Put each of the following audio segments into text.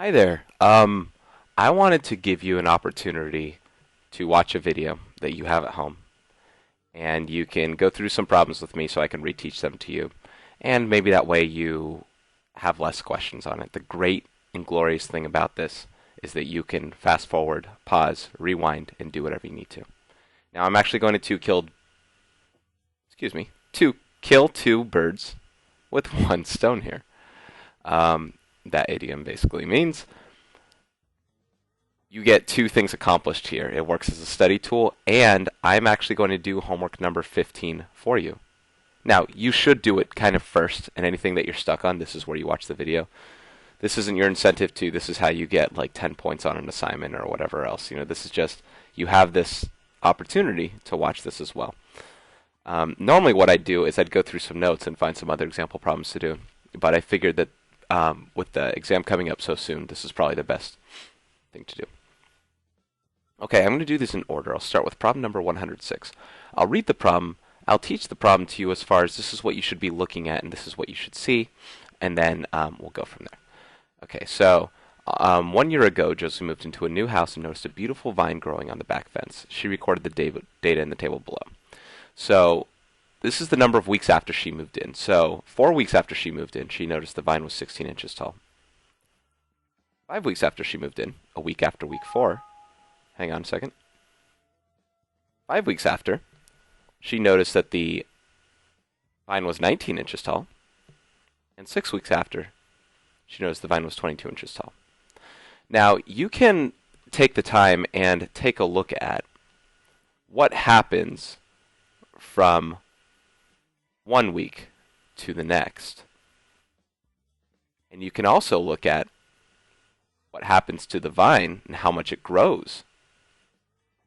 Hi there. I wanted to give you an opportunity to watch a video that you have at home, and you can go through some problems with me so I can reteach them to you, and maybe that way you have less questions on it. The great and glorious thing about this is that you can fast forward, pause, rewind, and do whatever you need to. Now I'm actually going to to kill two birds with one stone here. Um, that idiom basically means you get two things accomplished here. It works as a study tool, and I'm actually going to do homework number 15 for you. Now, you should do it kind of first, and anything that you're stuck on, this is where you watch the video. This isn't your incentive to, this is how you get like 10 points on an assignment or whatever else. This is just, you have this opportunity to watch this as well. Normally what I'd do is I'd go through some notes and find some other example problems to do, but I figured that with the exam coming up so soon, this is probably the best thing to do. Okay, I'm going to do this in order. I'll start with problem number 106. I'll read the problem. I'll teach the problem to you as far as this is what you should be looking at and this is what you should see, and then we'll go from there. Okay, so 1 year ago, Josie moved into a new house and noticed a beautiful vine growing on the back fence. She recorded the data in the table below. So this is the number of weeks after she moved in. So 4 weeks after she moved in, she noticed the vine was 16 inches tall. 5 weeks after she moved in, a week after week 4, hang on a second. 5 weeks after, she noticed that the vine was 19 inches tall. And 6 weeks after, she noticed the vine was 22 inches tall. Now, you can take the time and take a look at what happens from 1 week to the next. And you can also look at what happens to the vine and how much it grows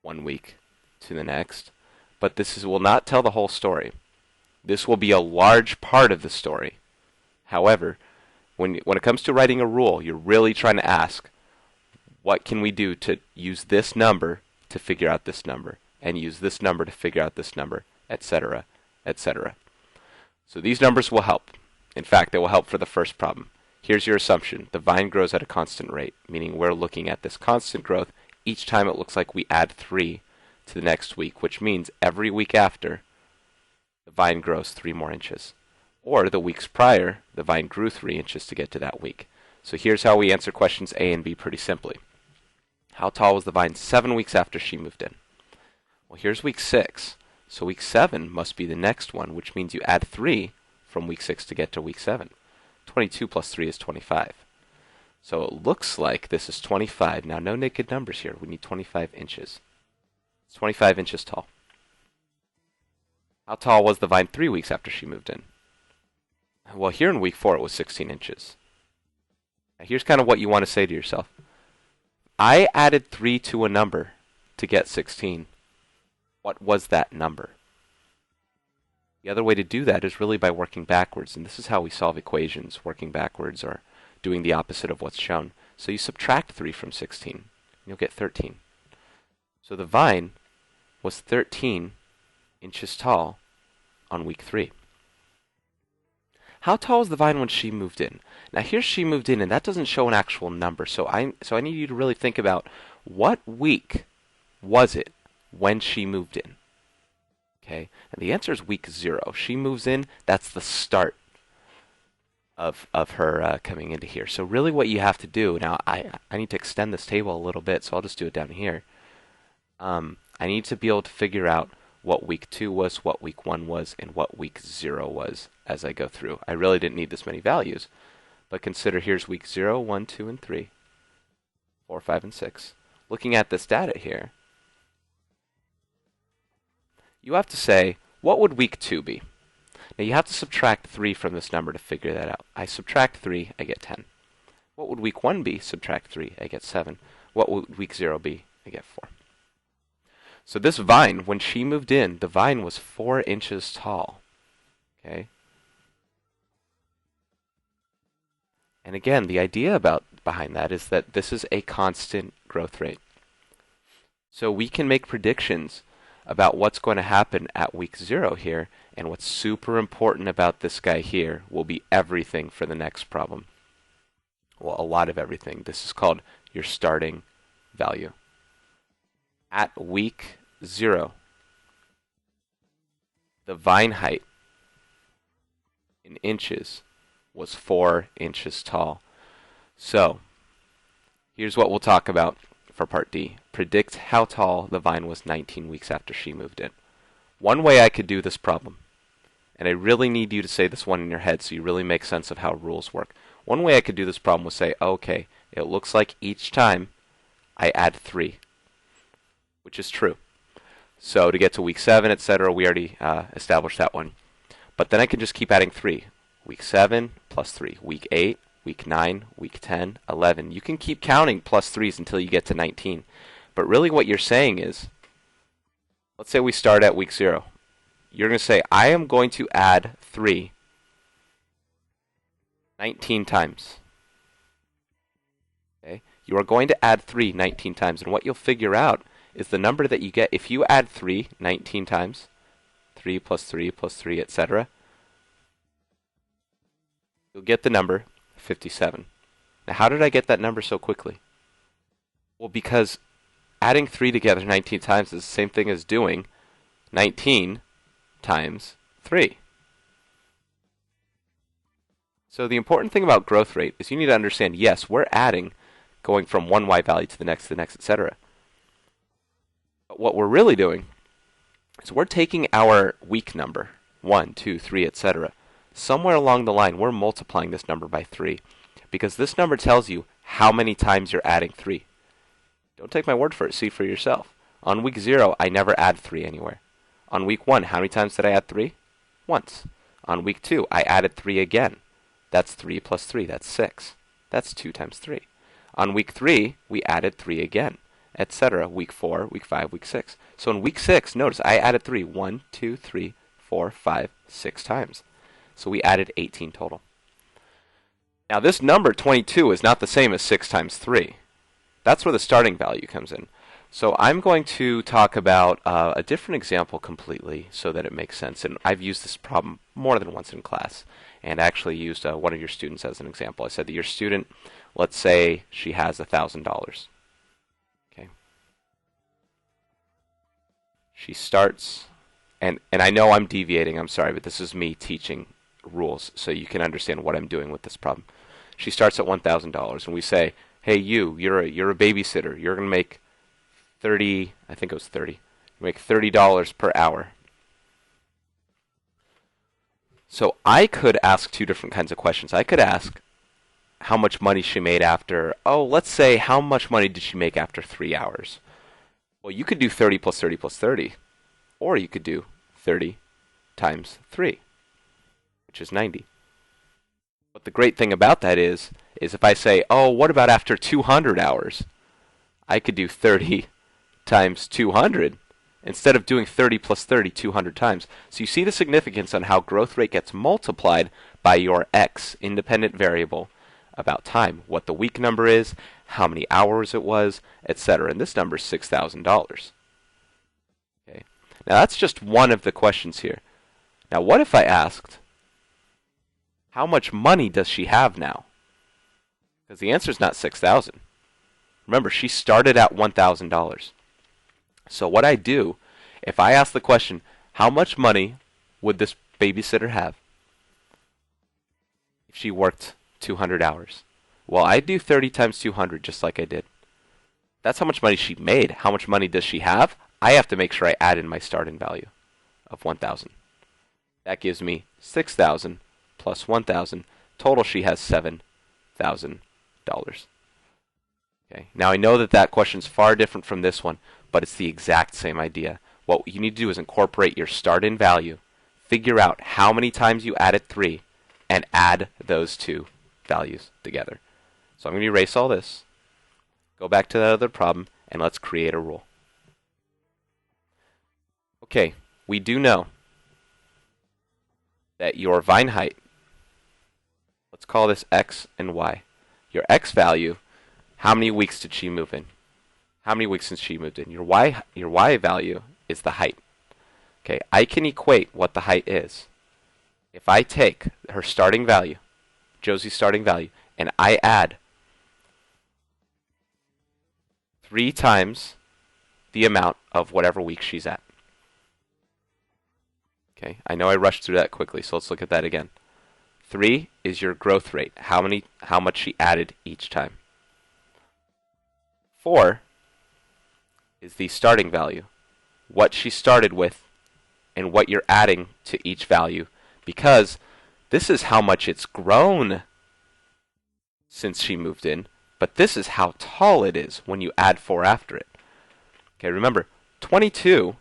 1 week to the next. But will not tell the whole story. This will be a large part of the story. However, when it comes to writing a rule, you're really trying to ask, what can we do to use this number to figure out this number, and use this number to figure out this number, etc., etc. So these numbers will help. In fact, they will help for the first problem. Here's your assumption. The vine grows at a constant rate, meaning we're looking at this constant growth. Each time it looks like we add 3 to the next week, which means every week after, the vine grows 3 more inches. Or the weeks prior, the vine grew 3 inches to get to that week. So here's how we answer questions A and B pretty simply. How tall was the vine 7 weeks after she moved in? Well, here's week 6. So week 7 must be the next one, which means you add 3 from week 6 to get to week 7. 22 plus 3 is 25. So it looks like this is 25. Now, no naked numbers here. We need 25 inches. It's 25 inches tall. How tall was the vine 3 weeks after she moved in? Well, here in week 4, it was 16 inches. Now, here's kind of what you want to say to yourself. I added 3 to a number to get 16. What was that number? The other way to do that is really by working backwards, and this is how we solve equations, working backwards or doing the opposite of what's shown. So you subtract 3 from 16, and you'll get 13. So the vine was 13 inches tall on week 3. How tall was the vine when she moved in? Now here's she moved in, and that doesn't show an actual number. So I need you to really think about what week was it when she moved in. Okay, and the answer is week 0. She moves in. That's the start of her coming into here. So really, what you have to do now, I need to extend this table a little bit, so I'll just do it down here. I need to be able to figure out what week 2 was, what week 1 was, and what week 0 was as I go through. I really didn't need this many values, but consider here's week 0, 1, 2, and 3, 4, 5, and 6. Looking at this data here, you have to say, what would week 2 be? Now you have to subtract 3 from this number to figure that out. I subtract 3, I get 10. What would week 1 be? Subtract 3, I get 7. What would week 0 be? I get 4. So this vine, when she moved in, the vine was 4 inches tall. Okay? And again, the idea behind that is that this is a constant growth rate. So we can make predictions about what's going to happen at week 0 here, and what's super important about this guy here will be everything for the next problem. Well, a lot of everything. This is called your starting value. At week 0, the vine height in inches was 4 inches tall. So, here's what we'll talk about for part D. Predict how tall the vine was 19 weeks after she moved in. One way I could do this problem, and I really need you to say this one in your head so you really make sense of how rules work. One way I could do this problem was say, okay, it looks like each time I add 3, which is true. So to get to week 7, etc., we already established that one. But then I can just keep adding 3. Week 7 plus 3. Week 8, week 9, week 10, 11. You can keep counting plus 3s until you get to 19. But really what you're saying is, let's say we start at week 0. You're going to say, I am going to add 3 19 times. Okay? You are going to add 3 19 times. And what you'll figure out is the number that you get if you add 3 19 times, 3 plus 3 plus 3, etc., you'll get the number 57. Now, how did I get that number so quickly? Well, because adding 3 together 19 times is the same thing as doing 19 times 3. So the important thing about growth rate is you need to understand, yes, we're adding, going from one y value to the next, etc. But what we're really doing is we're taking our week number, 1, 2, 3, etc. Somewhere along the line, we're multiplying this number by 3. Because this number tells you how many times you're adding 3. Don't take my word for it, see for yourself. On week 0, I never add 3 anywhere. On week 1, how many times did I add 3? Once. On week 2, I added 3 again. That's 3 plus 3, that's 6. That's 2 times 3. On week 3, we added 3 again, etc. Week 4, week 5, week 6. So in week 6, notice I added 3. 1, 2, 3, 4, 5, 6 times. So we added 18 total. Now this number 22 is not the same as 6 times 3. That's where the starting value comes in. So I'm going to talk about a different example completely so that it makes sense. And I've used this problem more than once in class, and actually used one of your students as an example. I said that your student, let's say she has $1,000. Okay. She starts, and I know I'm deviating, I'm sorry, but this is me teaching rules so you can understand what I'm doing with this problem. She starts at $1,000, and we say, hey, you're a babysitter. You're going to make 30, I think it was 30. You make $30 per hour. So I could ask two different kinds of questions. I could ask how much money she made after, let's say how much money did she make after 3 hours? Well, you could do 30 plus 30 plus 30. Or you could do 30 times 3, which is 90. But the great thing about that is if I say, what about after 200 hours? I could do 30 times 200 instead of doing 30 plus 30 200 times. So you see the significance on how growth rate gets multiplied by your x, independent variable, about time, what the week number is, how many hours it was, etc. And this number is $6,000. Okay. Now that's just one of the questions here. Now what if I asked, how much money does she have now? Because the answer is not $6,000. Remember, she started at $1,000. So what I do, if I ask the question, how much money would this babysitter have if she worked 200 hours? Well, I do 30 times 200 just like I did. That's how much money she made. How much money does she have? I have to make sure I add in my starting value of 1,000. That gives me 6,000 plus 1,000. Total, she has $7,000. Okay. Now I know that question's far different from this one, but it's the exact same idea. What you need to do is incorporate your start-in value, figure out how many times you added 3, and add those two values together. So I'm going to erase all this, go back to that other problem, and let's create a rule. Okay, we do know that your vine height, let's call this x and y. Your x value, how many weeks did she move in? How many weeks since she moved in? Your y value is the height. Okay, I can equate what the height is. If I take her starting value, Josie's starting value, and I add 3 times the amount of whatever week she's at. Okay, I know I rushed through that quickly, so let's look at that again. 3 is your growth rate, how much she added each time. 4 is the starting value, what she started with and what you're adding to each value, because this is how much it's grown since she moved in, but this is how tall it is when you add 4 after it. Okay, remember, 22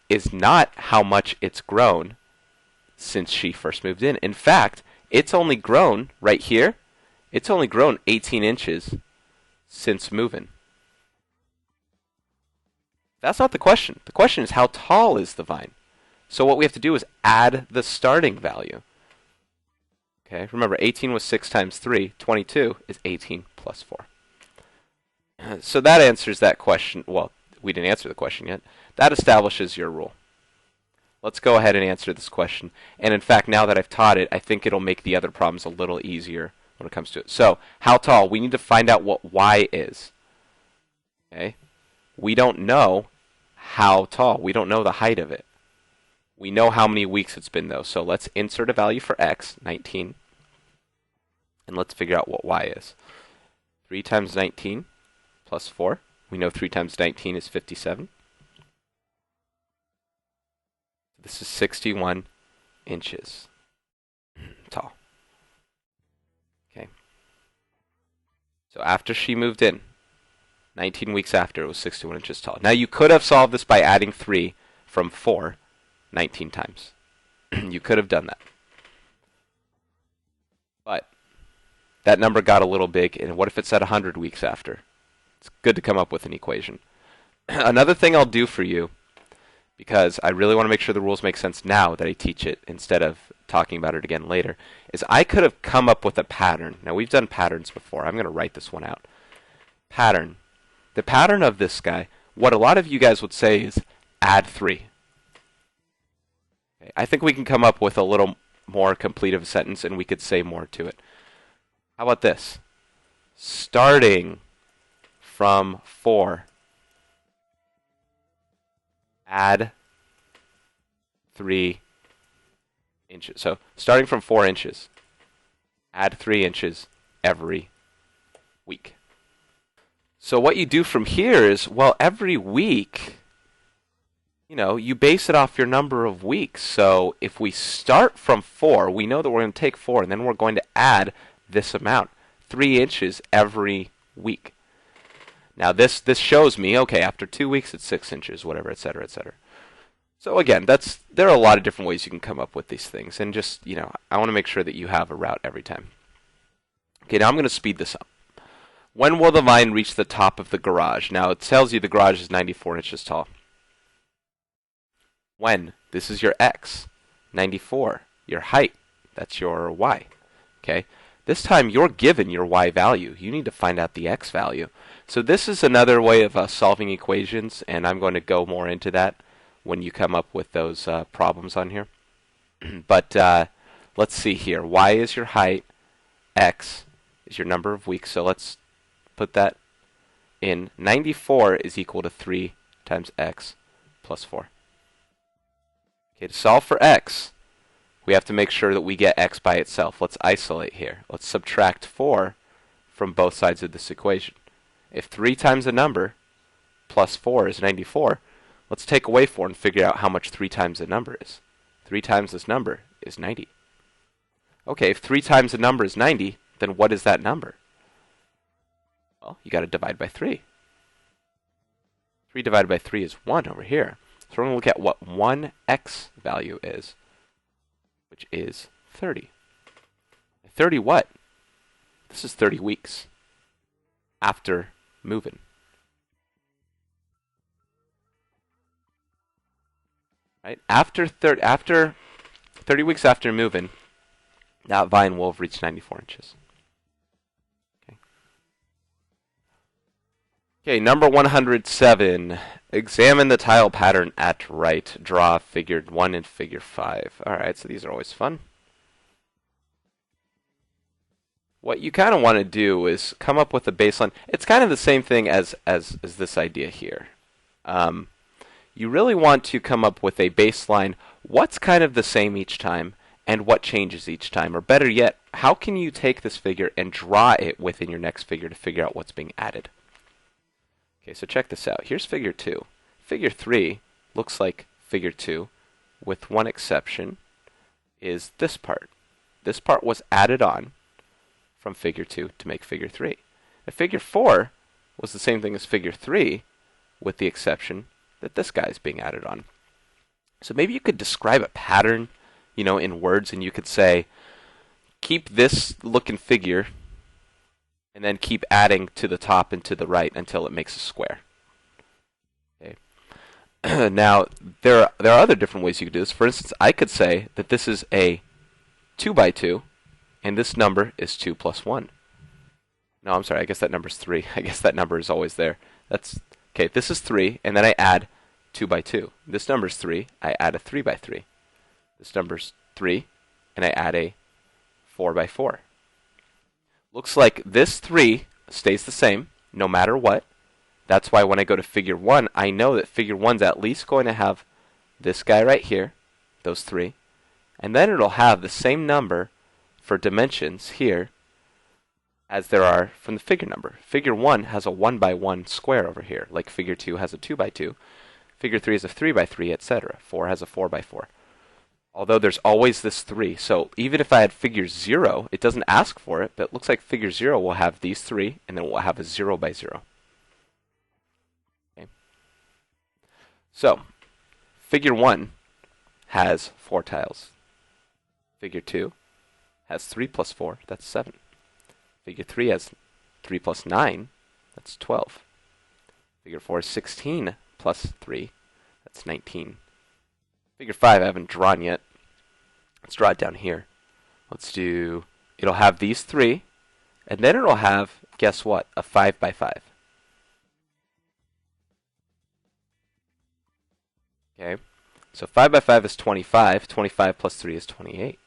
is not how much it's grown since she first moved in. In fact, it's only grown, right here, it's only grown 18 inches since moving. That's not the question. The question is, how tall is the vine? So what we have to do is add the starting value. Okay, remember, 18 was 6 times 3. 22 is 18 plus 4. So that answers that question. Well, we didn't answer the question yet. That establishes your rule. Let's go ahead and answer this question. And in fact, now that I've taught it, I think it'll make the other problems a little easier when it comes to it. So, how tall? We need to find out what y is. Okay? We don't know how tall. We don't know the height of it. We know how many weeks it's been, though. So let's insert a value for x, 19. And let's figure out what y is. 3 times 19 plus 4. We know 3 times 19 is 57. This is 61 inches tall. Okay. So after she moved in, 19 weeks after, it was 61 inches tall. Now you could have solved this by adding 3 from 4 19 times. You could have done that. But that number got a little big, and what if it said 100 weeks after? It's good to come up with an equation. Another thing I'll do for you, because I really want to make sure the rules make sense now that I teach it instead of talking about it again later, is I could have come up with a pattern. Now, we've done patterns before. I'm going to write this one out. Pattern. The pattern of this guy, what a lot of you guys would say is add 3. Okay, I think we can come up with a little more complete of a sentence, and we could say more to it. How about this? Starting from 4, add 3 inches. So starting from 4 inches, add 3 inches every week. So what you do from here is, well, every week, you base it off your number of weeks. So if we start from 4, we know that we're going to take 4, and then we're going to add this amount, 3 inches every week. Now this shows me, okay, after 2 weeks it's 6 inches, whatever, etc., etc. So again, there are a lot of different ways you can come up with these things, and just, I want to make sure that you have a route every time. Okay, now I'm going to speed this up. When will the vine reach the top of the garage? Now it tells you the garage is 94 inches tall. When? This is your x. 94. Your height. That's your y. Okay? This time you're given your y value. You need to find out the x value. So this is another way of solving equations, and I'm going to go more into that when you come up with those problems on here. But let's see here. Y is your height. X is your number of weeks. So let's put that in. 94 is equal to 3 times x plus 4. Okay, to solve for x, we have to make sure that we get x by itself. Let's isolate here. Let's subtract 4 from both sides of this equation. If 3 times a number plus 4 is 94, let's take away 4 and figure out how much 3 times a number is. 3 times this number is 90. Okay, if 3 times a number is 90, then what is that number? Well, you got to divide by 3. 3 divided by 3 is 1 over here. So we're going to look at what 1x value is, which is 30. 30 what? This is 30 weeks after moving. Right? After 30 weeks after moving, that vine will have reached 94 inches. Okay, number 107. Examine the tile pattern at right. Draw figure 1 and figure 5. Alright, so these are always fun. What you kind of want to do is come up with a baseline. It's kind of the same thing as this idea here. Um, you really want to come up with a baseline. What's kind of the same each time, and what changes each time? Or better yet, how can you take this figure and draw it within your next figure to figure out what's being added? Okay, so check this out. Here's figure 2. Figure 3 looks like figure 2, with one exception, is this part. This part was added on from figure 2 to make figure 3. And figure 4 was the same thing as figure 3, with the exception that this guy is being added on. So maybe you could describe a pattern, in words, and you could say, keep this looking figure, and then keep adding to the top and to the right until it makes a square. Okay. Now, there are other different ways you could do this. For instance, I could say that this is a 2 by 2, and this number is 2 plus 1. No, I'm sorry, I guess that number's 3. I guess that number is always there. Okay, this is 3, and then I add 2 by 2. This number's 3, I add a 3 by 3. This number's 3, and I add a 4 by 4. Looks like this 3 stays the same, no matter what. That's why when I go to figure 1, I know that figure 1's at least going to have this guy right here, those 3, and then it'll have the same number for dimensions here as there are from the figure number. Figure 1 has a 1 by 1 square over here, like figure 2 has a 2 by 2. Figure 3 is a 3 by 3, etc. 4 has a 4 by 4. Although there's always this 3, so even if I had figure 0, it doesn't ask for it, but it looks like figure 0 will have these 3, and then we'll have a 0 by 0. Okay. So, figure 1 has 4 tiles. Figure 2 has 3 plus 4, that's 7. Figure 3 has 3 plus 9, that's 12. Figure 4 is 16 plus 3, that's 19. Figure 5 I haven't drawn yet. Let's draw it down here. It'll have these 3, and then it'll have, guess what, a 5 by 5. Okay, so 5 by 5 is 25. 25 plus 3 is 28.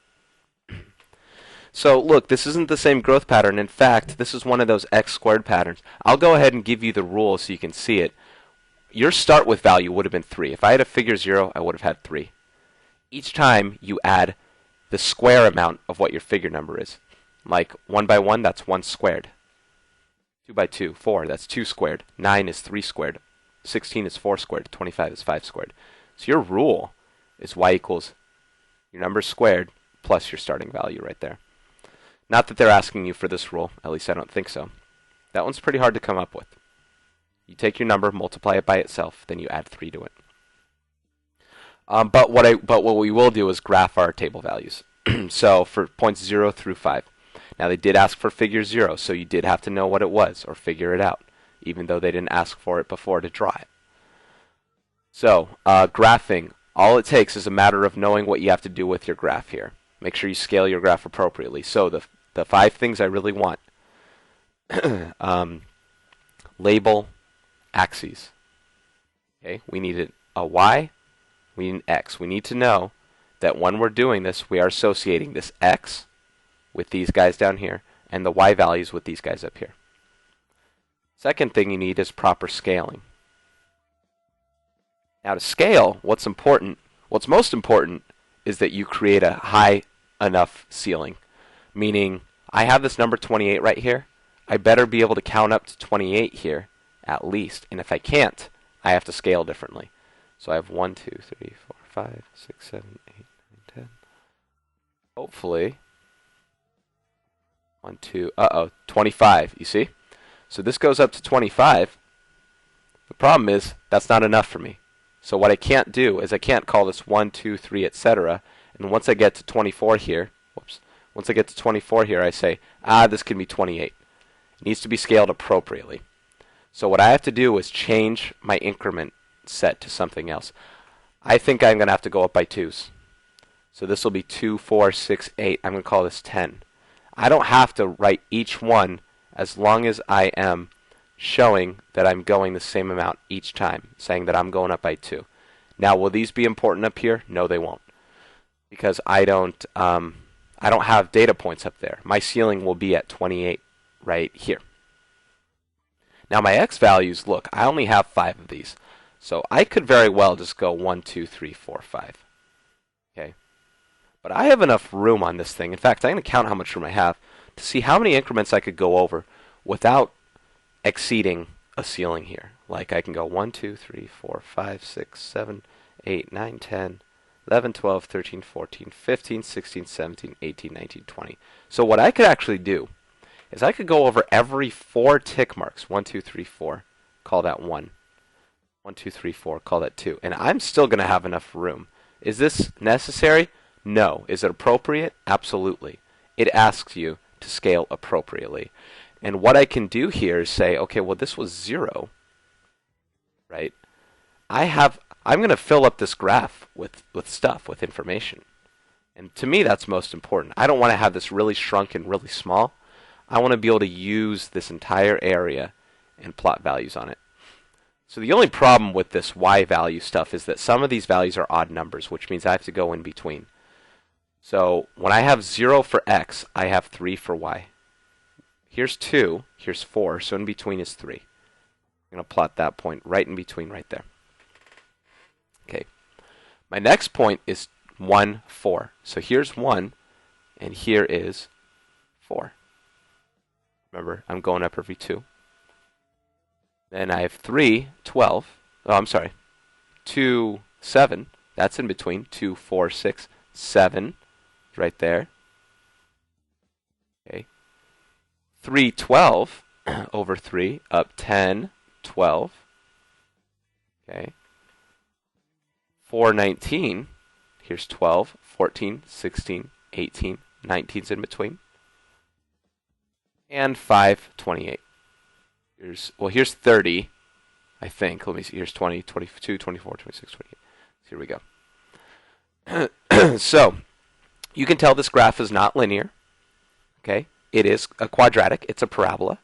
So look, this isn't the same growth pattern. In fact, this is one of those x squared patterns. I'll go ahead and give you the rule so you can see it. Your start with value would have been 3. If I had a figure 0, I would have had 3. Each time you add the square amount of what your figure number is. Like 1 by 1, that's 1 squared. 2 by 2, 4, that's 2 squared. 9 is 3 squared. 16 is 4 squared. 25 is 5 squared. So your rule is y equals your number squared plus your starting value right there. Not that they're asking you for this rule, at least I don't think so. That one's pretty hard to come up with. You take your number, multiply it by itself, then you add 3 to it. But what we will do is graph our table values. So for points 0 through 5. Now they did ask for figure 0, so you did have to know what it was or figure it out, even though they didn't ask for it before to draw it. So graphing, all it takes is a matter of knowing what you have to do with your graph here. Make sure you scale your graph appropriately. So the 5 things I really want. Label axes. Okay, we need a y, we need an x. We need to know that when we're doing this, we are associating this x with these guys down here, and the y values with these guys up here. Second thing you need is proper scaling. Now to scale, what's most important is that you create a high enough ceiling. Meaning, I have this number 28 right here. I better be able to count up to 28 here, at least. And if I can't, I have to scale differently. So I have 1, 2, 3, 4, 5, 6, 7, 8, 9, 10. Hopefully, 1, 2, 25, you see? So this goes up to 25. The problem is, that's not enough for me. So what I can't do is I can't call this 1, 2, 3, etc. And once I get to 24 here, once I get to 24 here, I say, this can be 28. It needs to be scaled appropriately. So what I have to do is change my increment set to something else. I think I'm going to have to go up by 2s. So this will be 2, 4, 6, 8. I'm going to call this 10. I don't have to write each one as long as I am showing that I'm going the same amount each time, saying that I'm going up by 2. Now, will these be important up here? No, they won't. Because I don't I don't have data points up there. My ceiling will be at 28 right here. Now my x values, look, I only have 5 of these. So I could very well just go 1, 2, 3, 4, 5. Okay. But I have enough room on this thing. In fact, I'm going to count how much room I have to see how many increments I could go over without exceeding a ceiling here. Like I can go 1, 2, 3, 4, 5, 6, 7, 8, 9, 10, 11, 12, 13, 14, 15, 16, 17, 18, 19, 20. So what I could actually do is I could go over every 4 tick marks. 1, 2, 3, 4. Call that 1. 1, 2, 3, 4. Call that 2. And I'm still going to have enough room. Is this necessary? No. Is it appropriate? Absolutely. It asks you to scale appropriately. And what I can do here is say, okay, well, this was 0, right? I'm going to fill up this graph with stuff, with information. And to me, that's most important. I don't want to have this really shrunk and really small. I want to be able to use this entire area and plot values on it. So the only problem with this y value stuff is that some of these values are odd numbers, which means I have to go in between. So when I have 0 for x, I have 3 for y. Here's 2, here's 4, so in between is 3. I'm going to plot that point right in between right there. Okay. My next point is 1, 4. So here's 1, and here is 4. Remember, I'm going up every 2. Then I have 3, 12. Oh, I'm sorry. 2, 7. That's in between. 2, 4, 6, 7. Right there. Okay. 3, 12 over 3. Up 10, 12. Okay. 4, 19. Here's 12, 14, 16, 18, 19's in between. And 5, 28. Here's 30, I think. Let me see. Here's 20, 22, 24, 26, 28. Here we go. So, you can tell this graph is not linear. Okay? It is a quadratic. It's a parabola.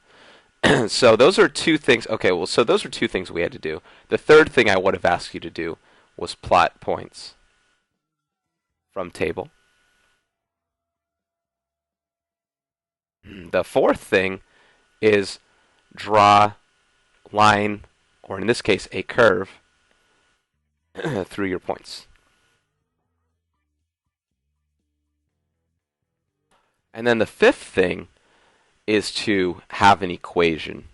So those are 2 things. Okay, well, so those are 2 things we had to do. The third thing I would have asked you to do was plot points from table. The fourth thing is draw line, or in this case, a curve through your points. And then the fifth thing is to have an equation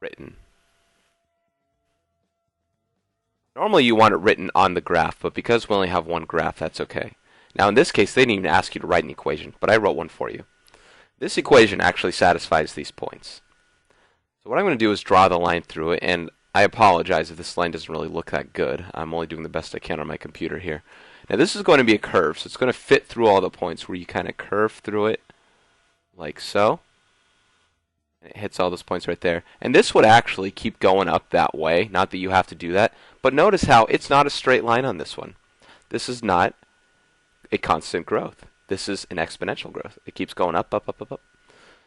written. Normally you want it written on the graph, but because we only have one graph, that's okay. Now in this case, they didn't even ask you to write an equation, but I wrote one for you. This equation actually satisfies these points. So what I'm going to do is draw the line through it, and I apologize if this line doesn't really look that good. I'm only doing the best I can on my computer here. Now this is going to be a curve, so it's going to fit through all the points where you kind of curve through it like so. And it hits all those points right there. And this would actually keep going up that way, not that you have to do that. But notice how it's not a straight line on this one. This is not a constant growth. This is an exponential growth. It keeps going up, up, up, up, up.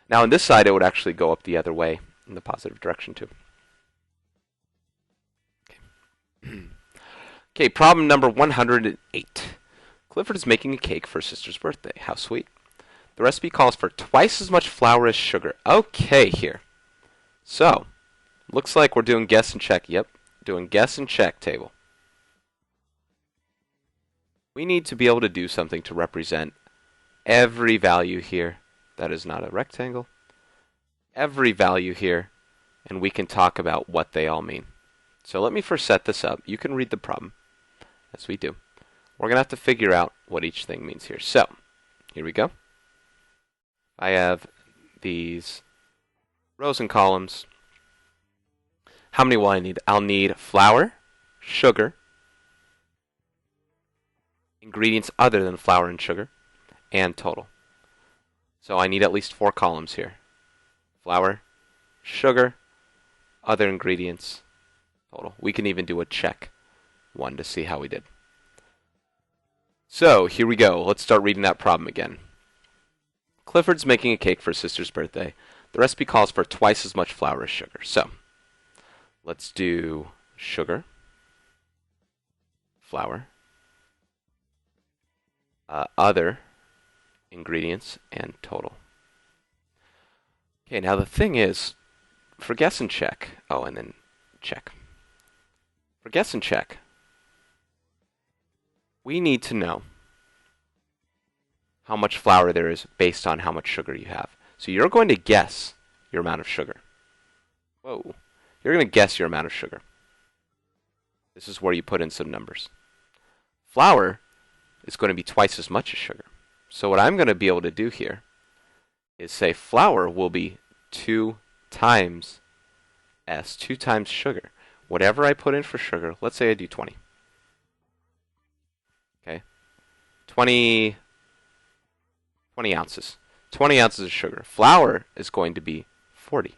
Now on this side, it would actually go up the other way in the positive direction too. Okay, okay, problem number 108. Clifford is making a cake for his sister's birthday. How sweet. The recipe calls for twice as much flour as sugar. Okay, here. So, looks like we're doing guess and check. Yep, doing guess and check table. We need to be able to do something to represent every value here that is not a rectangle. Every value here, and we can talk about what they all mean. So let me first set this up. You can read the problem as we do. We're going to have to figure out what each thing means here. So, here we go. I have these rows and columns. How many will I need? I'll need flour, sugar, ingredients other than flour and sugar, and total. So I need at least 4 columns here. Flour, sugar, other ingredients, total. We can even do a check one to see how we did. So here we go. Let's start reading that problem again. Clifford's making a cake for his sister's birthday. The recipe calls for twice as much flour as sugar. So let's do sugar, flour, other ingredients, and total. Okay, now the thing is, for guess and check, oh, and then check. For guess and check, we need to know how much flour there is based on how much sugar you have. So you're going to guess your amount of sugar. Whoa. You're going to guess your amount of sugar. This is where you put in some numbers. Flour is going to be twice as much as sugar. So what I'm going to be able to do here is say flour will be 2 times S, 2 times sugar. Whatever I put in for sugar, let's say I do 20. Okay? 20 ounces. 20 ounces of sugar. Flour is going to be 40.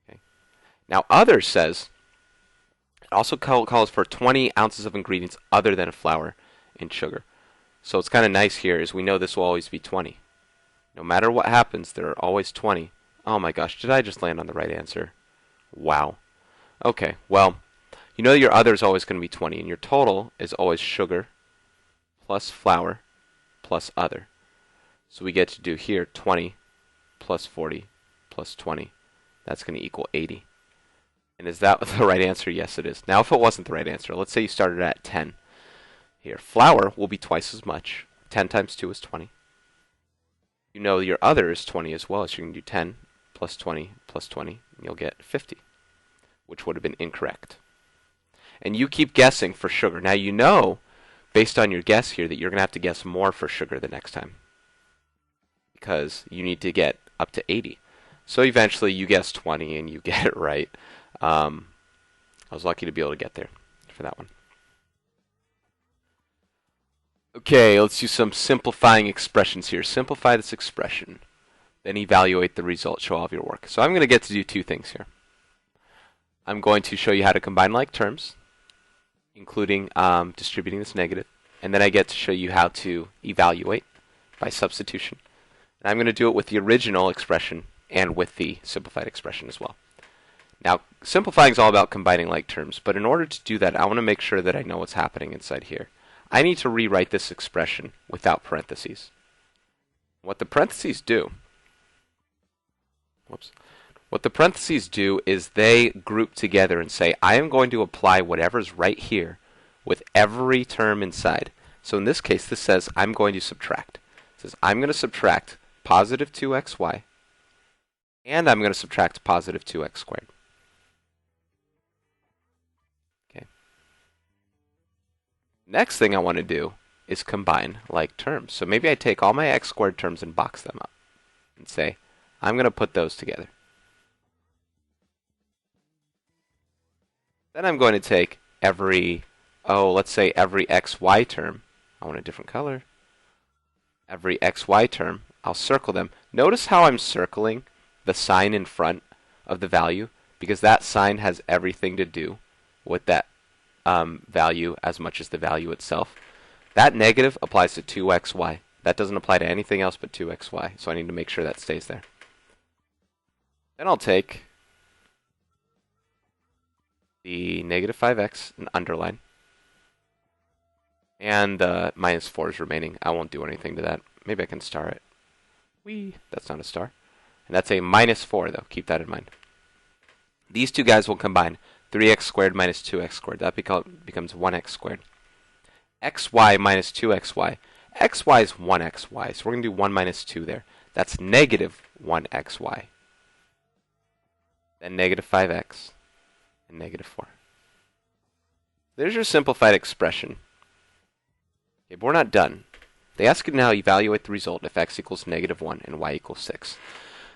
Okay? Now, other says, it also calls for 20 ounces of ingredients other than flour and sugar. So it's kind of nice here is we know this will always be 20. No matter what happens, there are always 20. Oh my gosh, did I just land on the right answer? Wow. Okay, well, you know your other is always going to be 20, and your total is always sugar plus flour plus other. So we get to do here 20 plus 40 plus 20. That's going to equal 80. And is that the right answer? Yes, it is. Now, if it wasn't the right answer, let's say you started at 10. Here, flour will be twice as much. 10 times 2 is 20. You know your other is 20 as well, so you can do 10 plus 20 plus 20, and you'll get 50, which would have been incorrect. And you keep guessing for sugar. Now you know, based on your guess here, that you're going to have to guess more for sugar the next time, because you need to get up to 80. So eventually you guess 20 and you get it right. I was lucky to be able to get there for that one. Okay, let's do some simplifying expressions here. Simplify this expression, then evaluate the result, show all of your work. So I'm going to get to do 2 things here. I'm going to show you how to combine like terms, including distributing this negative, and then I get to show you how to evaluate by substitution. And I'm going to do it with the original expression and with the simplified expression as well. Now, simplifying is all about combining like terms, but in order to do that, I want to make sure that I know what's happening inside here. I need to rewrite this expression without parentheses. What the parentheses do, what the parentheses do is they group together and say, I am going to apply whatever's right here with every term inside. So in this case, this says I'm going to subtract. It says I'm going to subtract positive 2xy, and I'm going to subtract positive 2x squared. Next thing I want to do is combine like terms. So maybe I take all my x squared terms and box them up and say, I'm going to put those together. Then I'm going to take let's say every xy term. I want a different color. Every xy term, I'll circle them. Notice how I'm circling the sign in front of the value, because that sign has everything to do with that value as much as the value itself. That negative applies to 2xy. That doesn't apply to anything else but 2xy, so I need to make sure that stays there. Then I'll take the negative 5x and underline, and minus 4 is remaining. I won't do anything to that. Maybe I can star it. Whee! That's not a star. And that's a minus 4, though. Keep that in mind. These two guys will combine. 3x squared minus 2x squared. That becomes 1x squared. xy minus 2xy. xy is 1xy, so we're going to do 1 minus 2 there. That's negative 1xy. Then negative 5x and negative 4. There's your simplified expression. Okay, but we're not done. They ask you to now evaluate the result if x equals negative 1 and y equals 6.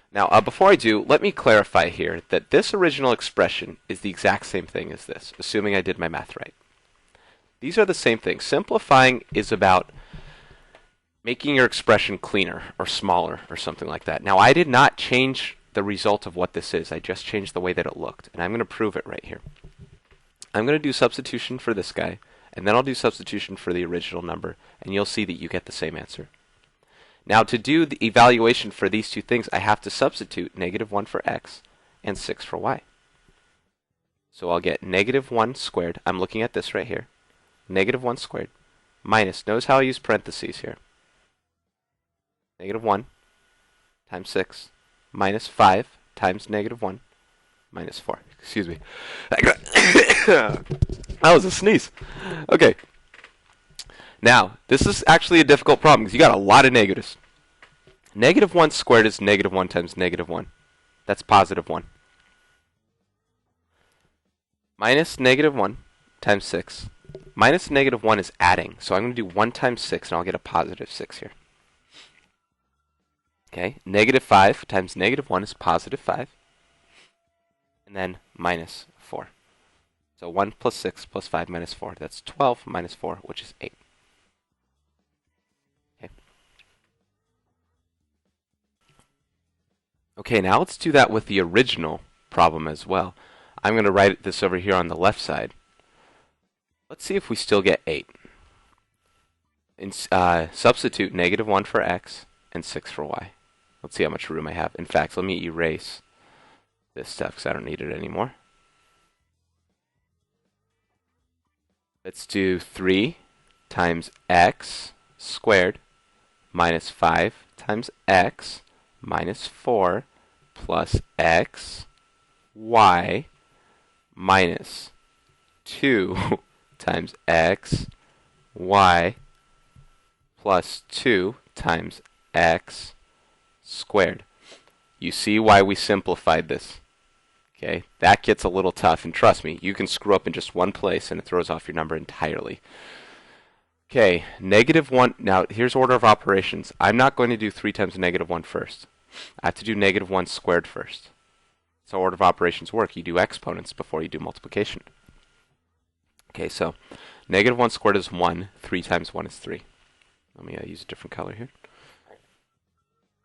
Now, before I do, let me clarify here that this original expression is the exact same thing as this, assuming I did my math right. These are the same thing. Simplifying is about making your expression cleaner or smaller or something like that. Now, I did not change the result of what this is. I just changed the way that it looked, and I'm going to prove it right here. I'm going to do substitution for this guy, and then I'll do substitution for the original number, and you'll see that you get the same answer. Now, to do the evaluation for these two things, I have to substitute negative 1 for x and 6 for y. So I'll get negative 1 squared. I'm looking at this right here. Negative 1 squared minus, notice how I use parentheses here. negative 1 times 6 minus 5 times negative 1 minus 4. Excuse me. That was a sneeze. Okay. Now, this is actually a difficult problem because you got a lot of negatives. Negative 1 squared is negative 1 times negative 1. That's positive 1. Minus negative 1 times 6. Minus negative 1 is adding. So I'm going to do 1 times 6, and I'll get a positive 6 here. Okay, negative 5 times negative 1 is positive 5. And then minus 4. So 1 plus 6 plus 5 minus 4. That's 12 minus 4, which is 8. Okay. Okay, now let's do that with the original problem as well. I'm going to write this over here on the left side. Let's see if we still get 8. Substitute negative 1 for x and 6 for y. Let's see how much room I have. In fact, let me erase this stuff because I don't need it anymore. Let's do 3 times x squared minus 5 times x minus 4 plus x y minus 2 times x y plus 2 times x squared. You see why we simplified this? Okay, that gets a little tough, and trust me, you can screw up in just one place and it throws off your number entirely. Okay, negative 1. Now, here's order of operations. I'm not going to do 3 times negative 1 first. I have to do negative 1 squared first. That's how order of operations work. You do exponents before you do multiplication. Okay, so negative 1 squared is 1. 3 times 1 is 3. Let me use a different color here.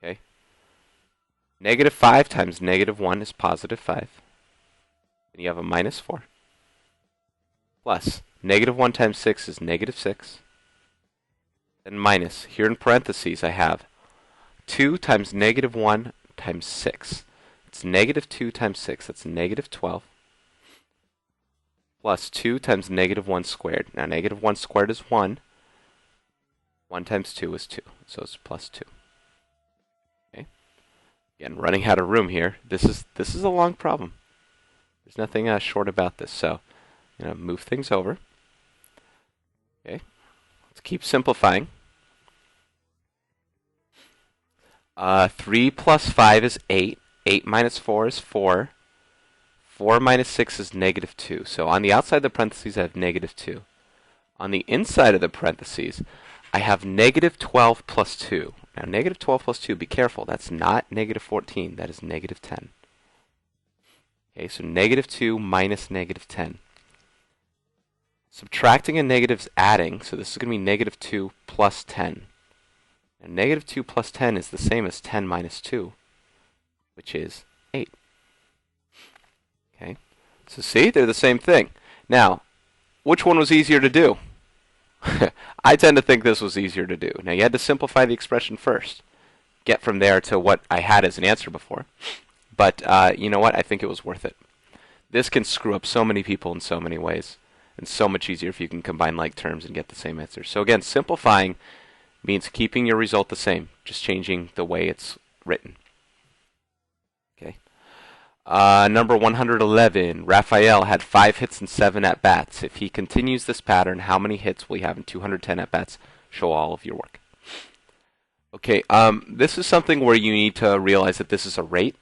Okay. Negative 5 times negative 1 is positive 5. And you have a minus 4. Plus, negative 1 times 6 is negative 6. Then minus, here in parentheses I have 2 times negative 1 times 6. It's negative 2 times 6. That's negative 12. Plus 2 times negative 1 squared. Now negative 1 squared is 1. 1 times 2 is 2. So it's plus 2. Okay. Again, running out of room here. This is a long problem. There's nothing short about this. So, move things over. Okay. Let's keep simplifying. 3 plus 5 is 8. 8 minus 4 is 4. 4 minus 6 is negative 2. So on the outside of the parentheses, I have negative 2. On the inside of the parentheses, I have negative 12 plus 2. Now, negative 12 plus 2, be careful. That's not negative 14. That is negative 10. Okay, so negative 2 minus negative 10. Subtracting a negative is adding, so this is going to be negative 2 plus 10. And negative 2 plus 10 is the same as 10 minus 2, which is 8. Okay, so see, they're the same thing. Now, which one was easier to do? I tend to think this was easier to do. Now, you had to simplify the expression first. Get from there to what I had as an answer before. But you know what? I think it was worth it. This can screw up so many people in so many ways. And so much easier if you can combine like terms and get the same answer. So again, simplifying means keeping your result the same, just changing the way it's written. Okay. Number 111, Raphael had 5 hits and 7 at-bats. If he continues this pattern, how many hits will he have in 210 at-bats? Show all of your work. Okay, this is something where you need to realize that this is a rate.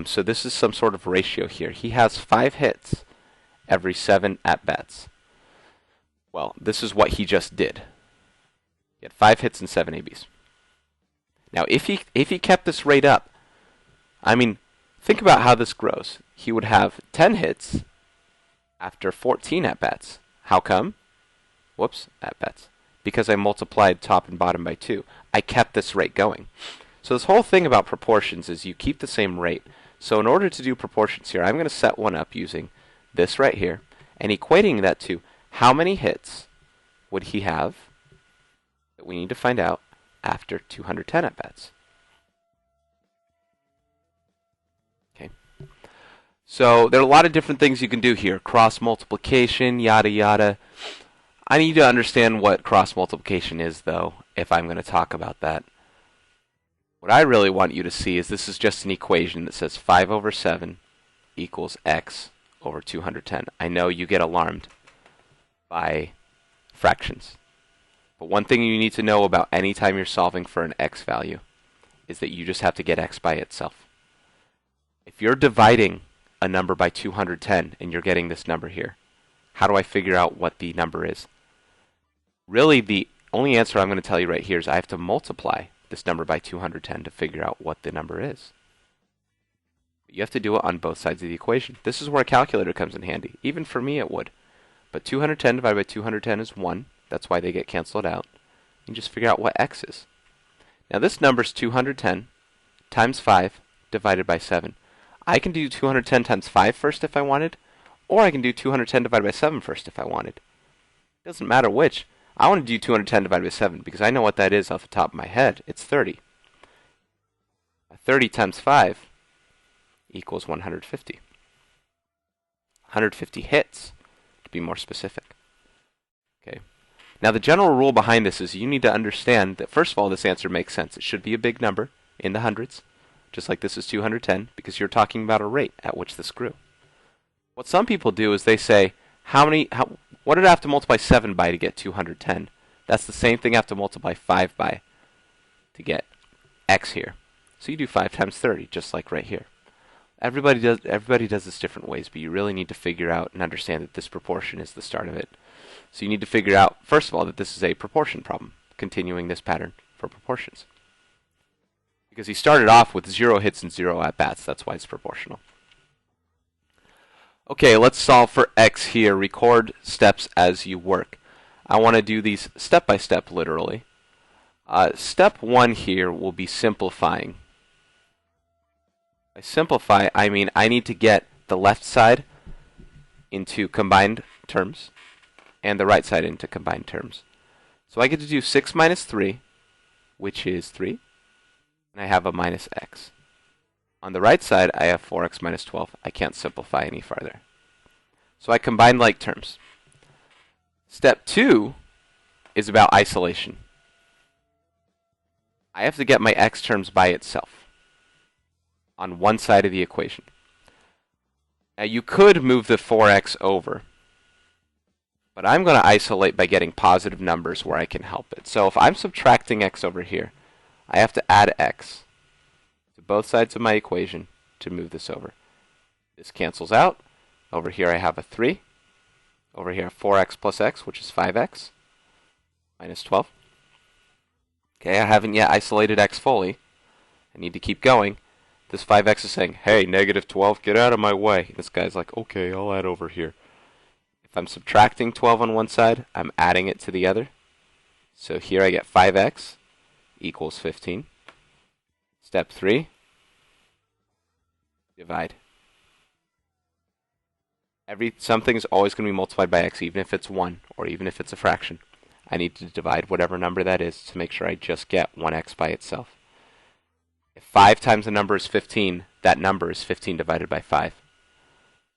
So this is some sort of ratio here. He has 5 hits every 7 at-bats. Well, this is what he just did. He had 5 hits and 7 ABs. Now, if he kept this rate up, I mean, think about how this grows. He would have 10 hits after 14 at-bats. How come? Whoops, at-bats. Because I multiplied top and bottom by 2. I kept this rate going. So this whole thing about proportions is you keep the same rate. So in order to do proportions here, I'm going to set one up using this right here and equating that to how many hits would he have that we need to find out after 210 at-bats. Okay. So there are a lot of different things you can do here. Cross multiplication, yada yada. I need to understand what cross multiplication is, though, if I'm going to talk about that. What I really want you to see is this is just an equation that says 5 over 7 equals x over 210. I know you get alarmed by fractions. But one thing you need to know about any time you're solving for an x value is that you just have to get x by itself. If you're dividing a number by 210 and you're getting this number here, how do I figure out what the number is? Really, the only answer I'm going to tell you right here is I have to multiply this number by 210 to figure out what the number is. You have to do it on both sides of the equation. This is where a calculator comes in handy. Even for me it would. But 210 divided by 210 is 1. That's why they get canceled out. You just figure out what x is. Now this number is 210 times 5 divided by 7. I can do 210 times 5 first if I wanted, or I can do 210 divided by 7 first if I wanted. It doesn't matter which. I want to do 210 divided by 7 because I know what that is off the top of my head. It's 30. 30 times 5 equals 150. 150 hits, to be more specific. Okay. Now the general rule behind this is you need to understand that first of all this answer makes sense. It should be a big number in the hundreds, just like this is 210, because you're talking about a rate at which this grew. What some people do is they say, what did I have to multiply 7 by to get 210? That's the same thing I have to multiply 5 by to get x here. So you do 5 times 30, just like right here. Everybody does this different ways, but you really need to figure out and understand that this proportion is the start of it. So you need to figure out, first of all, that this is a proportion problem, continuing this pattern for proportions. Because he started off with 0 hits and 0 at-bats, that's why it's proportional. Okay, let's solve for x here. Record steps as you work. I want to do these step by step, literally. Step 1 here will be simplifying. By simplify, I mean I need to get the left side into combined terms and the right side into combined terms. So I get to do 6 minus 3, which is 3, and I have a minus x. On the right side, I have 4x minus 12. I can't simplify any farther. So I combine like terms. Step 2 is about isolation. I have to get my x terms by itself on one side of the equation. Now you could move the 4x over, but I'm going to isolate by getting positive numbers where I can help it. So if I'm subtracting x over here, I have to add x to both sides of my equation to move this over. This cancels out. Over here I have a 3. Over here 4x plus x, which is 5x, minus 12. Okay, I haven't yet isolated x fully. I need to keep going. This 5x is saying, hey, negative 12, get out of my way. This guy's like, okay, I'll add over here. If I'm subtracting 12 on one side, I'm adding it to the other. So here I get 5x equals 15. Step 3, divide. Something is always going to be multiplied by x, even if it's 1 or even if it's a fraction. I need to divide whatever number that is to make sure I just get 1x by itself. If 5 times the number is 15, that number is 15 divided by 5.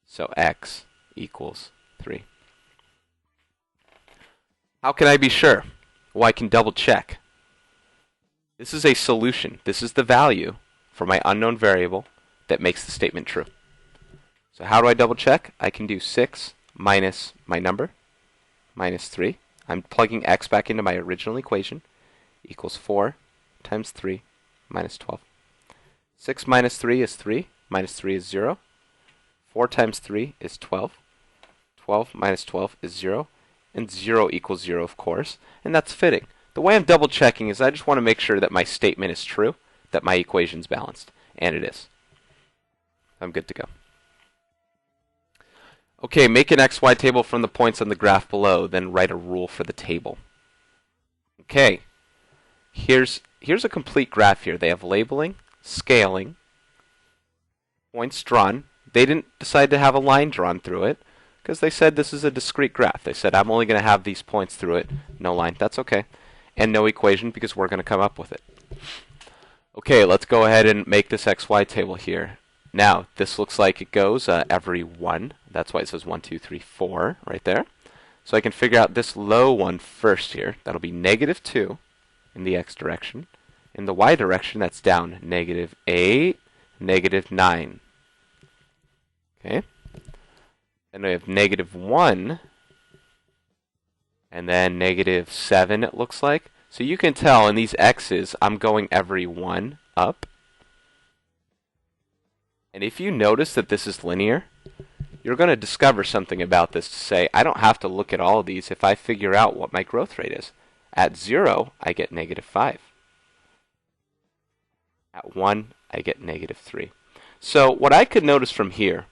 So x equals 3. How can I be sure? Well, I can double check. This is a solution. This is the value for my unknown variable that makes the statement true. So how do I double check? I can do 6 minus my number, minus 3. I'm plugging x back into my original equation, equals 4 times 3 minus 12. 6 minus 3 is 3, minus 3 is 0. 4 times 3 is 12. 12 minus 12 is 0, and 0 equals 0, of course, and that's fitting. The way I'm double checking is I just want to make sure that my statement is true, that my equation's balanced, and it is. I'm good to go. Okay, make an XY table from the points on the graph below, then write a rule for the table. Okay, here's a complete graph here. They have labeling, scaling, points drawn. They didn't decide to have a line drawn through it because they said this is a discrete graph. They said I'm only going to have these points through it, no line. That's okay. And no equation because we're going to come up with it. Okay, let's go ahead and make this XY table here. Now, this looks like it goes every 1. That's why it says 1, 2, 3, 4 right there. So I can figure out this low one first here. That'll be negative 2 in the x direction. In the y direction, that's down. Negative 8, negative 9. Okay? Then we have negative 1, and then negative 7, it looks like. So you can tell in these x's, I'm going every 1 up. And if you notice that this is linear, you're going to discover something about this to say, I don't have to look at all of these if I figure out what my growth rate is. At 0, I get negative 5. At 1, I get negative 3. So what I could notice from here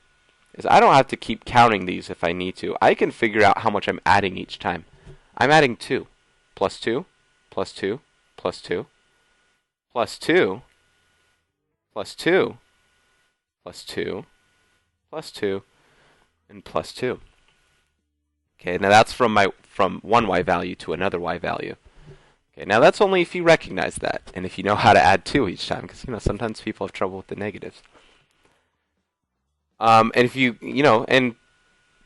is I don't have to keep counting these if I need to. I can figure out how much I'm adding each time. I'm adding 2, plus 2, plus 2, plus 2, plus 2, plus 2, plus 2, plus 2, and plus 2. Okay, now that's from one y value to another y value. Okay, now that's only if you recognize that, and if you know how to add 2 each time, because sometimes people have trouble with the negatives. And if and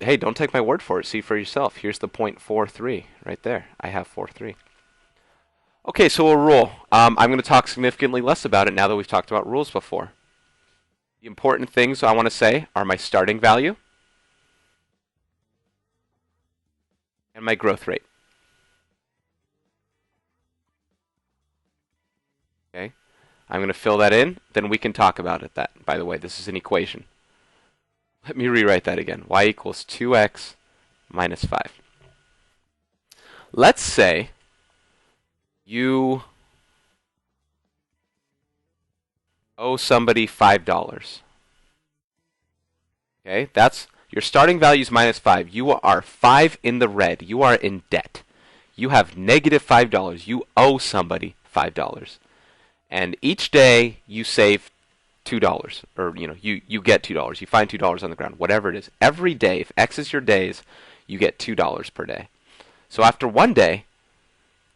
hey, don't take my word for it. See for yourself. Here's the 0.43 right there. I have 43. Okay, so a rule. I'm going to talk significantly less about it now that we've talked about rules before. The important things I want to say are my starting value and my growth rate. Okay, I'm going to fill that in, then we can talk about it. That, by the way, this is an equation. Let me rewrite that again. Y equals 2x minus 5. Let's say you owe somebody $5. Okay, that's your starting value is minus 5. You are 5 in the red. You are in debt. You have negative $5. You owe somebody $5. And each day you save $2, or you get $2. You find $2 on the ground, whatever it is. Every day, if X is your days, you get $2 per day. So after one day,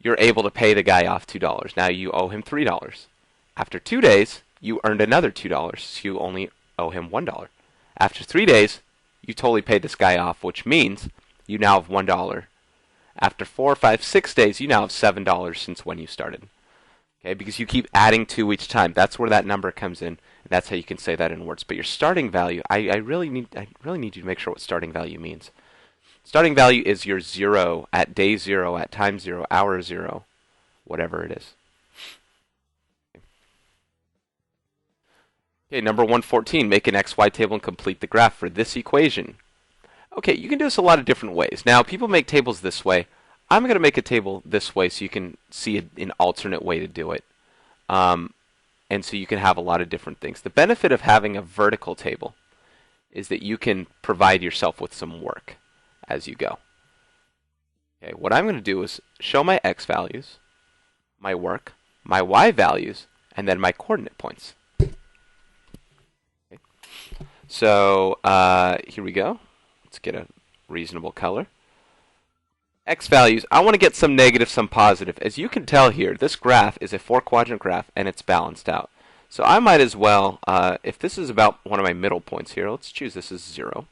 you're able to pay the guy off $2. Now you owe him $3. After 2 days, you earned another $2, so you only owe him $1. After 3 days, you totally paid this guy off, which means you now have $1. After 4, 5, 6 days, you now have $7 since when you started. Okay, because you keep adding 2 each time. That's where that number comes in. And that's how you can say that in words. But your starting value, I really need you to make sure what starting value means. Starting value is your 0 at day 0, at time 0, hour 0, whatever it is. Okay, number 114, make an XY table and complete the graph for this equation. Okay, you can do this a lot of different ways. Now, people make tables this way. I'm going to make a table this way so you can see an alternate way to do it. And so you can have a lot of different things. The benefit of having a vertical table is that you can provide yourself with some work as you go. Okay, what I'm going to do is show my x values, my work, my y values, and then my coordinate points. Okay. So here we go. Let's get a reasonable color. X values, I want to get some negative, some positive. As you can tell here, this graph is a 4-quadrant graph and it's balanced out. So I might as well, if this is about one of my middle points here, let's choose this as 0.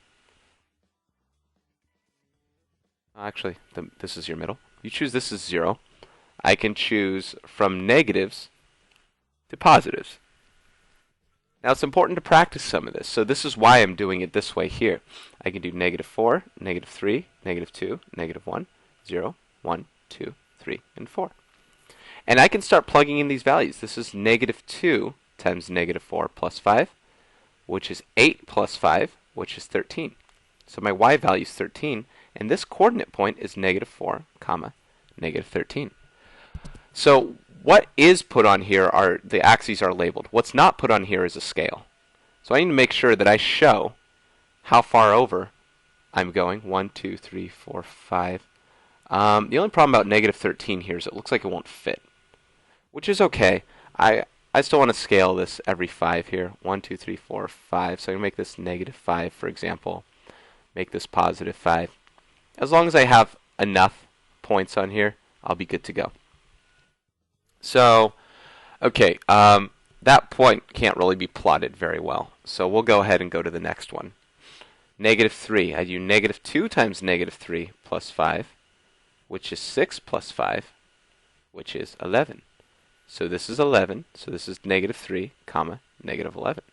Actually, this is your middle. You choose this as 0. I can choose from negatives to positives. Now it's important to practice some of this. So this is why I'm doing it this way here. I can do negative 4, negative 3, negative 2, negative 1. 0, 1, 2, 3, and 4. And I can start plugging in these values. This is negative 2 times negative 4 plus 5, which is 8 plus 5, which is 13. So my y value is 13, and this coordinate point is negative 4, comma, negative 13. So what is put on here are the axes are labeled. What's not put on here is a scale. So I need to make sure that I show how far over I'm going. 1, 2, 3, 4, 5. The only problem about negative 13 here is it looks like it won't fit, which is okay. I still want to scale this every 5 here. 1, 2, 3, 4, 5. So I can make this negative 5, for example. Make this positive 5. As long as I have enough points on here, I'll be good to go. So, okay, that point can't really be plotted very well. So we'll go ahead and go to the next one. Negative 3. I do negative 2 times negative 3 plus 5. Which is 6 plus 5, which is 11. So this is 11. So this is negative 3, comma, negative 11.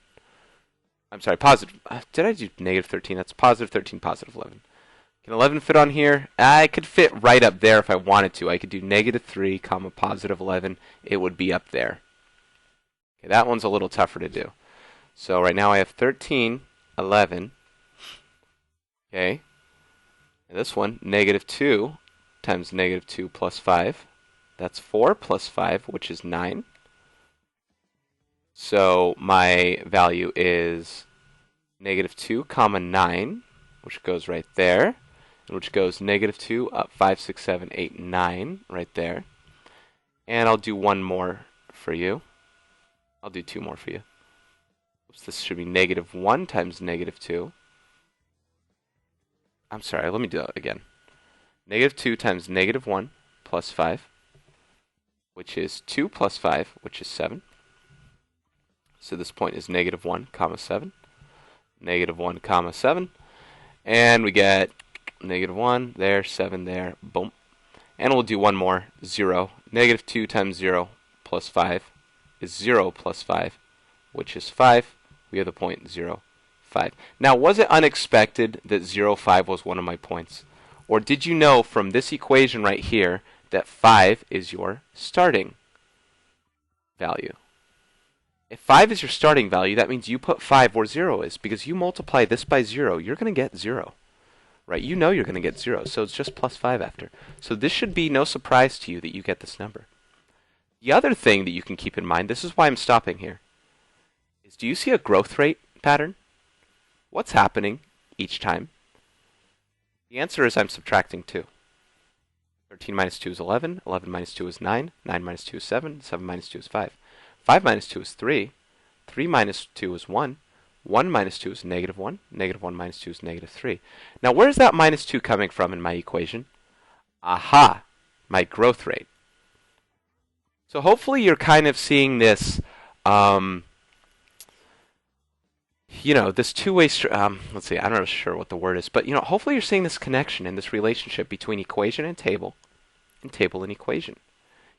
I'm sorry, positive. Did I do negative 13? That's positive 13, positive 11. Can 11 fit on here? I could fit right up there if I wanted to. I could do negative 3, comma, positive 11. It would be up there. Okay, that one's a little tougher to do. So right now I have 13, 11. Okay. And this one, negative 2 times negative 2 plus 5. That's 4 plus 5, which is 9. So my value is negative 2, comma 9, which goes right there, and which goes negative 2 up 5, 6, 7, 8, 9, right there. And I'll do one more for you. I'll do two more for you. Oops, this should be negative 1 times negative 2. I'm sorry, let me do that again. Negative 2 times negative 1 plus 5, which is 2 plus 5, which is 7. So this point is negative 1, comma 7. Negative 1, comma 7. And we get negative 1 there, 7 there, boom. And we'll do one more, 0. Negative 2 times 0 plus 5 is 0 plus 5, which is 5. We have the point 0, 5. Now, was it unexpected that 0, 5 was one of my points? Or did you know from this equation right here that 5 is your starting value? If 5 is your starting value, that means you put 5 where 0 is, because you multiply this by 0, you're going to get 0. Right? You know you're going to get 0, so it's just plus 5 after. So this should be no surprise to you that you get this number. The other thing that you can keep in mind, this is why I'm stopping here, is do you see a growth rate pattern? What's happening each time? The answer is I'm subtracting 2. 13 minus 2 is 11, 11 minus 2 is 9, 9 minus 2 is 7, 7 minus 2 is 5. 5 minus 2 is 3. 3 minus 2 is 1. 1 minus 2 is negative 1. Negative 1 minus 2 is negative 3. Now, where's that minus 2 coming from in my equation? Aha! My growth rate. So hopefully you're kind of seeing this, this two-way, let's see, I'm not sure what the word is, but, hopefully you're seeing this connection and this relationship between equation and table and equation.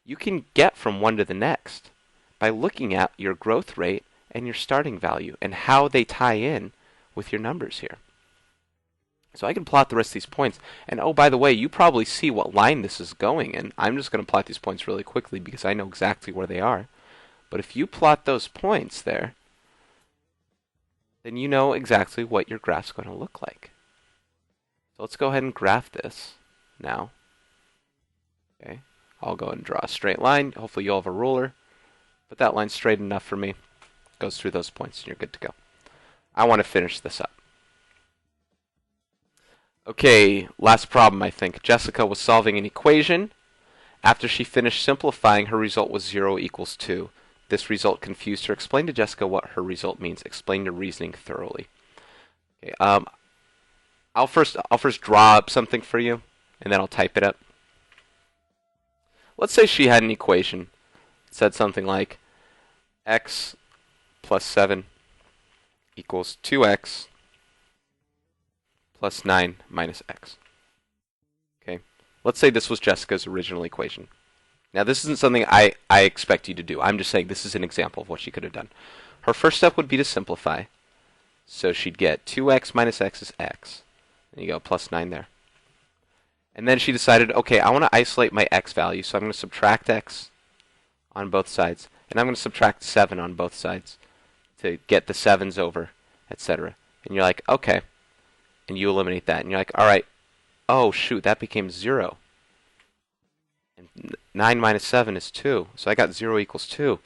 You can get from one to the next by looking at your growth rate and your starting value and how they tie in with your numbers here. So I can plot the rest of these points. And oh, by the way, you probably see what line this is going in. I'm just going to plot these points really quickly because I know exactly where they are. But if you plot those points there, then you know exactly what your graph's going to look like. So let's go ahead and graph this now. Okay, I'll go ahead and draw a straight line. Hopefully you'll have a ruler. But that line's straight enough for me. Goes through those points and you're good to go. I want to finish this up. Okay, last problem I think. Jessica was solving an equation. After she finished simplifying, her result was 0 equals 2. This result confused her. Explain to Jessica what her result means. Explain your reasoning thoroughly. Okay, I'll first draw up something for you, and then I'll type it up. Let's say she had an equation. It said something like x plus 7 equals 2x plus 9 minus x. Okay, let's say this was Jessica's original equation. Now this isn't something I expect you to do. I'm just saying this is an example of what she could have done. Her first step would be to simplify. So she'd get 2x minus x is x. And you go plus 9 there. And then she decided, okay, I want to isolate my x value, so I'm going to subtract x on both sides. And I'm going to subtract 7 on both sides to get the 7s over, etc. And you're like, okay. And you eliminate that. And you're like, all right, oh, shoot, that became 0. And 9 minus 7 is 2. So I got 0 equals 2.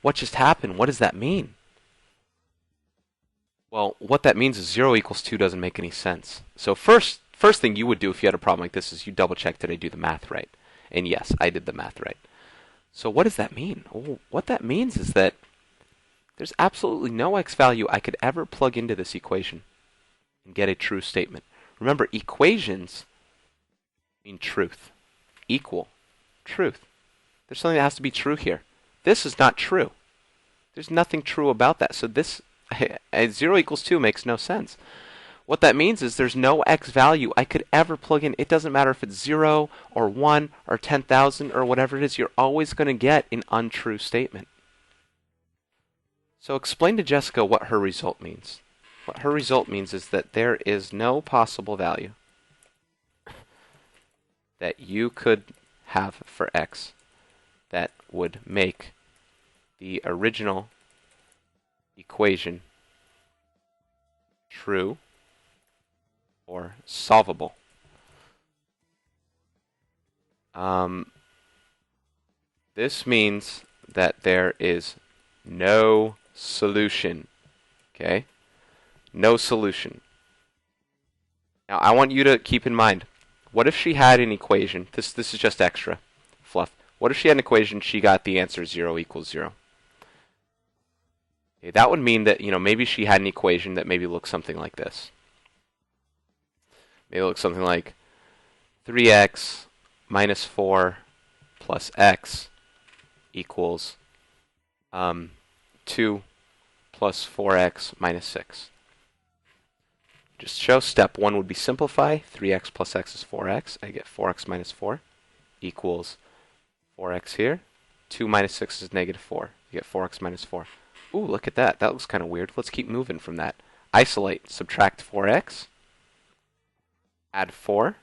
What just happened? What does that mean? Well, what that means is 0 equals 2 doesn't make any sense. So first thing you would do if you had a problem like this is you double check, did I do the math right? And yes, I did the math right. So what does that mean? Oh, what that means is that there's absolutely no x value I could ever plug into this equation and get a true statement. Remember, equations mean truth. Equal. Truth. There's something that has to be true here. This is not true. There's nothing true about that. So this 0 equals 2 makes no sense. What that means is there's no x value I could ever plug in. It doesn't matter if it's 0 or 1 or 10,000 or whatever it is. You're always going to get an untrue statement. So explain to Jessica what her result means. What her result means is that there is no possible value that you could have for x that would make the original equation true or solvable. This means that there is no solution. Okay? No solution. Now, I want you to keep in mind, what if she had an equation? This is just extra fluff. What if she had an equation, she got the answer 0 equals 0? Okay, that would mean that, maybe she had an equation that maybe looks something like this. Maybe it looks something like 3x minus 4 plus x equals 2 plus 4x minus 6. Just show step 1 would be simplify. 3x plus x is 4x. I get 4x minus 4 equals 4x here. 2 minus 6 is negative 4. You get 4x minus 4. Ooh, look at that. That looks kind of weird. Let's keep moving from that. Isolate. Subtract 4x. Add 4.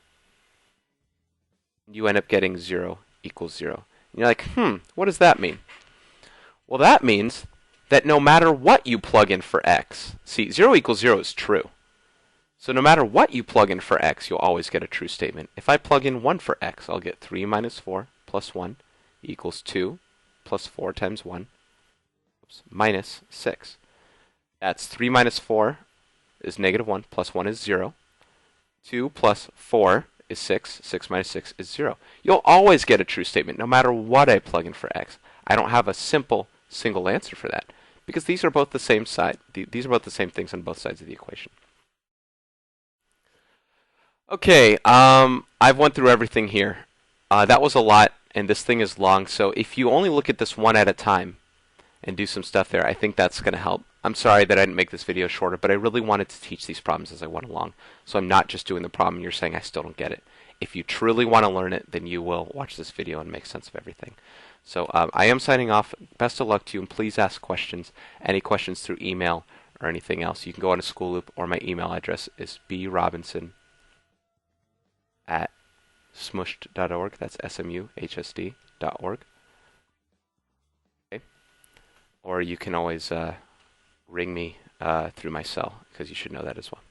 You end up getting 0 equals 0. And you're like, what does that mean? Well, that means that no matter what you plug in for x, see, 0 equals 0 is true. So no matter what you plug in for x, you'll always get a true statement. If I plug in 1 for x, I'll get 3 minus 4 plus 1 equals 2 plus 4 times 1 minus 6. That's 3 minus 4 is negative 1 plus 1 is 0. 2 plus 4 is 6. 6 minus 6 is 0. You'll always get a true statement no matter what I plug in for x. I don't have a simple single answer for that because these are both the same side. These are both the same things on both sides of the equation. Okay, I've went through everything here. That was a lot, and this thing is long, so if you only look at this one at a time and do some stuff there, I think that's going to help. I'm sorry that I didn't make this video shorter, but I really wanted to teach these problems as I went along. So I'm not just doing the problem and you're saying I still don't get it. If you truly want to learn it, then you will watch this video and make sense of everything. So I am signing off. Best of luck to you, and please ask questions. Any questions through email or anything else, you can go on to School Loop, or my email address is brobinson@smushed.org. That's SMUHSD.org. Okay. Or you can always ring me through my cell, because you should know that as well.